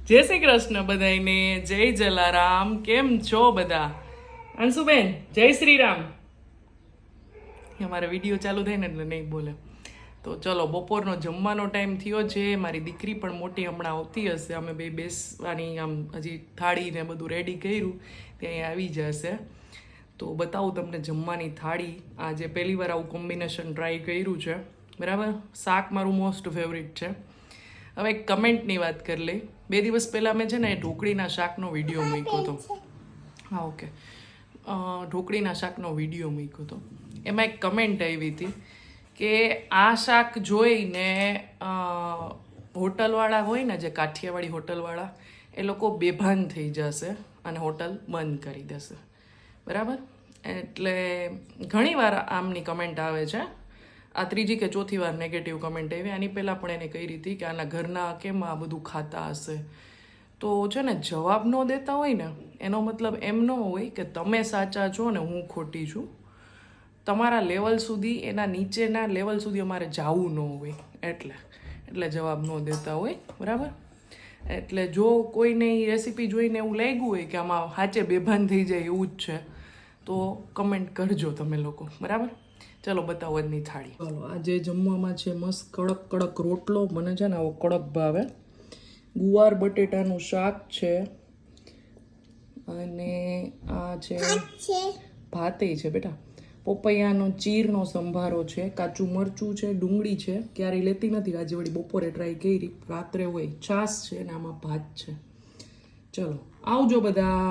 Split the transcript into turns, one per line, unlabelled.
જય શ્રી કૃષ્ણ બધાને, જય જલારામ. કેમ છો બધા? અંશુબેન જય શ્રી રામ. અમારા વિડીયો ચાલુ થાય ને એટલે નહીં બોલે. તો ચલો, બપોરનો જમવાનો ટાઈમ થયો છે. મારી દીકરી પણ મોટી હમણાં આવતી હશે. અમે બે બેસવાની આમ હજી થાળી ને બધું રેડી કર્યું, ત્યાં આવી જશે. તો બતાવું તમને જમવાની થાળી. આજે પહેલી વાર આવું કોમ્બિનેશન ટ્રાય કર્યું છે, બરાબર. શાક મારું મોસ્ટ ફેવરિટ છે. હવે એક કમેન્ટની વાત કરી લઈ. 2 દિવસ પહેલાં મેં છે ને ઢોકળીના શાકનો વિડીયો મૂક્યો હતો. હા, ઓકે. ઢોકળીના શાકનો વિડીયો મૂક્યો હતો. એમાં એક કમેન્ટ આવી હતી કે આ શાક જોઈને હોટલવાળા હોય ને, જે કાઠિયાવાડી હોટલવાળા, એ લોકો બેભાન થઈ જશે અને હોટલ બંધ કરી દેશે, બરાબર. એટલે ઘણીવાર આમની કમેન્ટ આવે છે. આ ત્રીજી કે ચોથી વાર નેગેટિવ કમેન્ટ આવી. આની પહેલાં પણ એને કહી હતી કે આના ઘરના કેમ આ બધું ખાતા હશે. તો છે ને, જવાબ ન દેતા હોય ને એનો મતલબ એમ ન હોય કે તમે સાચા છો ને હું ખોટી છું. તમારા લેવલ સુધી, એના નીચેના લેવલ સુધી અમારે જવું ન હોય, એટલે જવાબ ન દેતા હોય, બરાબર. એટલે જો કોઈને એ રેસીપી જોઈને એવું લાગ્યું હોય કે આમાં સાચે બેભાન થઈ જાય એવું જ છે, તો કમેન્ટ કરજો તમે લોકો, બરાબર. ચલો બતાવો આજની થાળી. ચાલો, આજે જમવામાં છે મસ્ત કડક કડક રોટલો. મને છે ને આવો કડક ભાવે. ગુવાર બટેટાનું શાક છે, અને આ છે ભાતે છે બેટા. પપૈયાનો ચીરનો સંભારો છે, કાચું મરચું છે, ડુંગળી છે. ક્યારેય લેતી નથી, આજે વળી બપોરે ટ્રાય કરી. રાત્રે હોય. છાશ છે અને આમાં ભાત છે. ચલો આવજો બધા.